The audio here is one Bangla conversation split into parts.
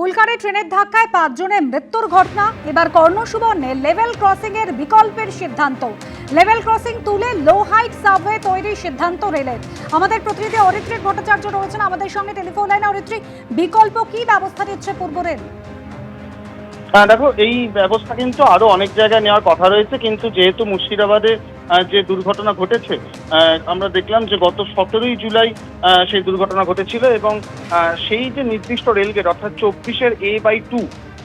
পুলকারে ট্রেনের ধাক্কায় 5 জনের মৃত্যুর ঘটনা। এবার কর্ণসুবর্ণে লেভেল ক্রসিং এর বিকল্পের সিদ্ধান্ত। লেভেল ক্রসিং তুলে লো হাইট সাবওয়ে তৈরির সিদ্ধান্ত রেলের। আমাদের প্রতিনিধি অরিত্রিক ভট্টাচার্য রয়েছেন আমাদের সঙ্গে টেলিফোন লাইনে। অরিত্রিক, বিকল্প কি ব্যবস্থা নিচ্ছে পূর্ব রেল? দেখো, এই ব্যবস্থা কিন্তু আরো অনেক জায়গায় নেওয়ার কথা রয়েছে, কিন্তু যেহেতু মুর্শিদাবাদে যে দুর্ঘটনা ঘটেছে, আমরা দেখলাম যে গত 17ই জুলাই সেই দুর্ঘটনা ঘটেছিল এবং সেই যে নির্দিষ্ট রেলগেট অর্থাৎ 24-এর A/2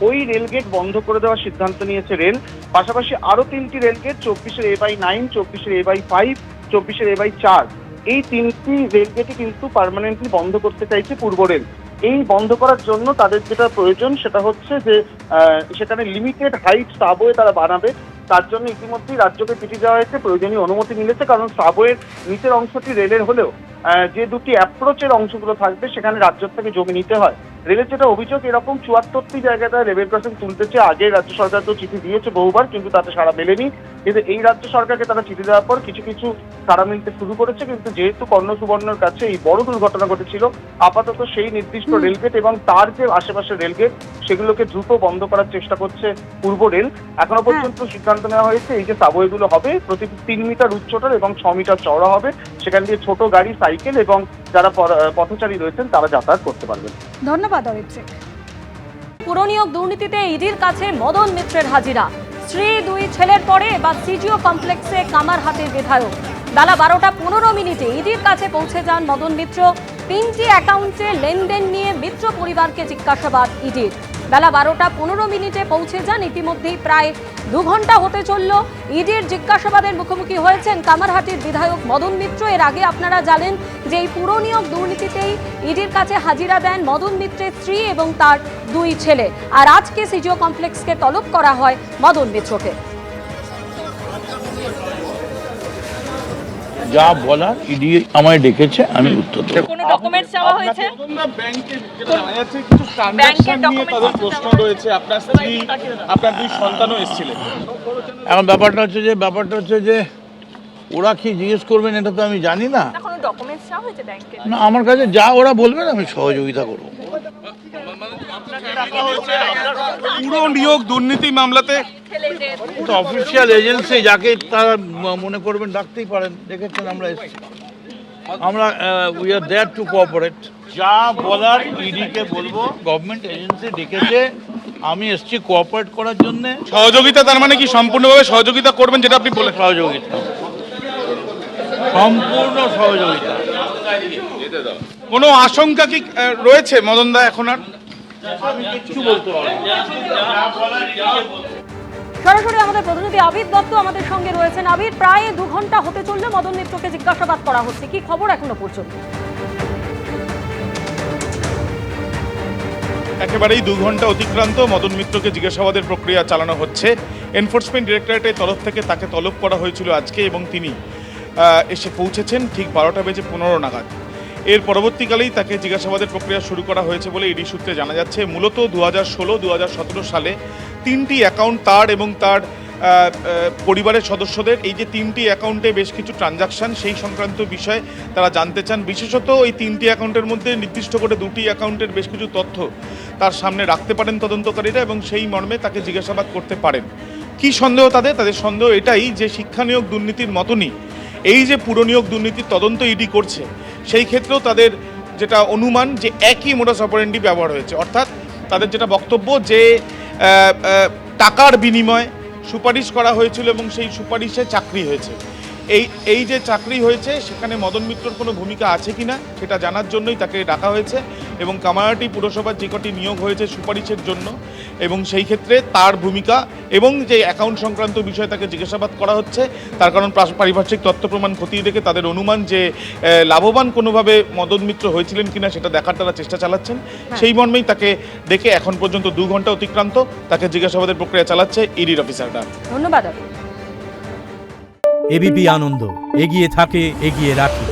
ওই রেলগেট বন্ধ করে দেওয়ার সিদ্ধান্ত নিয়েছে রেল। পাশাপাশি আরো 3টি রেলগেট 24-এর A/9, 24-এর A/5, 24-এর A/4 এই 3টি রেলগেটই কিন্তু পার্মানেন্টলি বন্ধ করতে চাইছে পূর্ব রেল। এই বন্ধ করার জন্য তাদের যেটা প্রয়োজন সেটা হচ্ছে যে সেখানে লিমিটেড হাইট সাবওয়ে তারা বানাবে। তার জন্য ইতিমধ্যেই রাজ্যকে চিঠি দেওয়া হয়েছে, প্রয়োজনীয় অনুমতি মিলেছে। কারণ সাবওয়ের নিচের অংশটি রেলের হলেও যে দুটি অ্যাপ্রোচের অংশগুলো থাকবে সেখানে রাজ্য থেকে জমি নিতে হয়। রেলের যেটা অভিযোগ, এরকম 74টি জায়গায় তারা লেভেল ক্রসিং তুলতেছে। আগে রাজ্য সরকার তো চিঠি দিয়েছে বহুবার, কিন্তু তাতে সাড়া মেলেনি। কিন্তু এই রাজ্য সরকারকে তারা চিঠি দেওয়ার পর কিছু কিছু সাড়া মিলতে শুরু করেছে। কিন্তু যেহেতু কর্ণসুবর্ণের কাছে এই বড় দুর্ঘটনা ঘটেছিল, আপাতত সেই নির্দিষ্ট রেলগেট এবং তার যে আশেপাশের রেলগেট সেগুলোকে দ্রুত বন্ধ করার চেষ্টা করছে পূর্ব রেল। এখনো পর্যন্ত সিদ্ধান্ত নেওয়া হয়েছে এই যে সাবওয়েগুলো হবে প্রতি 3 মিটার উচ্চতার এবং 6 মিটার চওড়া হবে। সেখান দিয়ে ছোট গাড়ি, সাইকেল এবং যারা পথচারী রয়েছেন তারা যাতায়াত করতে পারবেন। ধন্যবাদ অরিত্রিক। পুরনিয়োগ দুর্নীতিতে ইডির কাছে মদন মিত্রের হাজিরা। স্ত্রী, 2 ছেলের পরে এবার সিজিও কমপ্লেক্সে কামারহাটির বিধায়ক। বেলা 12টা 15 মিনিটে ইডির কাছে পৌঁছে যান মদন মিত্র। 3টি অ্যাকাউন্টে লেনদেন নিয়ে মিত্র পরিবারকে জিজ্ঞাসাবাদ ইডির। বেলা 12টা 15 মিনিটে পৌঁছে যান। ইতিমধ্যেই প্রায় 2 ঘন্টা হতে চলল। ইডির জিজ্ঞাসাবাদের মুখোমুখি হয়েছেন কামারহাটির বিধায়ক মদন মিত্র। এর আগে আপনারা জানেন যে এই পুরনিয়োগ দুর্নীতিতেই ইডির কাছে হাজিরা দেন মদন মিত্রের স্ত্রী এবং তার 2 ছেলে। আর আজকে সিজিও কমপ্লেক্সকে তলব করা হয় মদন মিত্রকে। যা বলার ইডি আমায় ডেকেছে, আমি উত্তর দেব। কোনো ডকুমেন্টস চাওয়া হয়েছে? ব্যাংকে যেটা জানা যাচ্ছে কিছু ট্রানজাকশন নিয়ে তাদের প্রশ্ন রয়েছে। আপনার স্ত্রী, আপনার 2 সন্তানও এসেছিলেন। এখন ব্যাপারটা হচ্ছে যে ওরা কি জিজ্ঞেস করবেন এটা তো আমি জানি না। কোনো ডকুমেন্টস চাওয়া হয়েছে ব্যাংকে? না, আমার কাছে যা ওরা বলবেন আমি সহযোগিতা করব। পুরো নিয়োগ দুর্নীতি মামলাতে অফিসিয়াল এজেন্সি যাকে তারা মনে করবেন ডাকতেই পারেন। দেখেছেন আমরা এসেছি, আমরা we are there to cooperate. যা বলার ইডিকে বলবো। গভর্নমেন্ট এজেন্সি ডেকেছে, আমি এসেছি কোঅপারেট করার জন্য। সহযোগিতা তার মানে কি সম্পূর্ণভাবে সহযোগিতা করবেন যেটা আপনি বলে? সহযোগিতা, সম্পূর্ণ সহযোগিতা। কোনো আশঙ্কা কি রয়েছে মদনদা এখন আর? আমি কিচ্ছু বলতে পারবো না। সরাসরি আমাদের প্রতিনিধি আবির দত্ত আমাদের সঙ্গে রয়েছেন। আবির, প্রায় 2 ঘন্টা হতে চললে মদন মিত্রকে জিজ্ঞাসাবাদ করা হচ্ছে, কি খবর এখনো পর্যন্ত? একেবারেই 2 ঘন্টা অতিক্রান্ত, মদন মিত্রকে জিজ্ঞাসাবাদের প্রক্রিয়া চালানো হচ্ছে। এনফোর্সমেন্ট ডিরেক্টরেটের তরফ থেকে তাকে তলব করা হয়েছিল আজকে এবং তিনি এসে পৌঁছেছেন ঠিক 12:15 নাগাদ। এর পরবর্তীকালেই তাকে জিজ্ঞাসাবাদের প্রক্রিয়া শুরু করা হয়েছে বলে ইডি সূত্রে জানা যাচ্ছে। মূলত 2016-2017 সালে 3টি অ্যাকাউন্ট তার এবং তার পরিবারের সদস্যদের, এই যে 3টি অ্যাকাউন্টে বেশ কিছু ট্রানজাকশন, সেই সংক্রান্ত বিষয়ে তারা জানতে চান। বিশেষত ওই 3টি অ্যাকাউন্টের মধ্যে নির্দিষ্ট করে 2টি অ্যাকাউন্টের বেশ কিছু তথ্য তার সামনে রাখতে পারেন তদন্তকারীরা এবং সেই মর্মে তাকে জিজ্ঞাসাবাদ করতে পারেন। কি সন্দেহ তাদের সন্দেহ এটাই যে শিক্ষা নিয়োগ দুর্নীতির মতনই এই যে পুরনিয়োগ দুর্নীতির তদন্ত ইডি করছে, সেই ক্ষেত্রেও তাদের যেটা অনুমান যে একই মোডাস অপারেন্ডি ব্যবহার হয়েছে। অর্থাৎ তাদের যেটা বক্তব্য যে টাকার বিনিময়ে সুপারিশ করা হয়েছিল এবং সেই সুপারিশে চাকরি হয়েছে। এই যে চাকরি হয়েছে সেখানে মদন মিত্রর কোনো ভূমিকা আছে কিনা সেটা জানার জন্যই তাকে ডাকা হয়েছে এবং কামারহাটি পুরসভার যে কটি নিয়োগ হয়েছে সুপারিশের জন্য এবং সেই ক্ষেত্রে তার ভূমিকা এবং যে অ্যাকাউন্ট সংক্রান্ত বিষয়ে তাকে জিজ্ঞাসাবাদ করা হচ্ছে। তার কারণ পারিপার্শ্বিক তথ্য প্রমাণ খতিয়ে দেখে তাদের অনুমান যে লাভবান কোনোভাবে মদন মিত্র হয়েছিলেন কিনা সেটা দেখার তারা চেষ্টা চালাচ্ছেন। সেই মর্মেই তাকে ডেকে এখন পর্যন্ত 2 ঘন্টা অতিক্রান্ত তাকে জিজ্ঞাসাবাদের প্রক্রিয়া চালাচ্ছে ইডির অফিসাররা। ধন্যবাদ। এবিপি আনন্দ, এগিয়ে থাকে, এগিয়ে রাখে।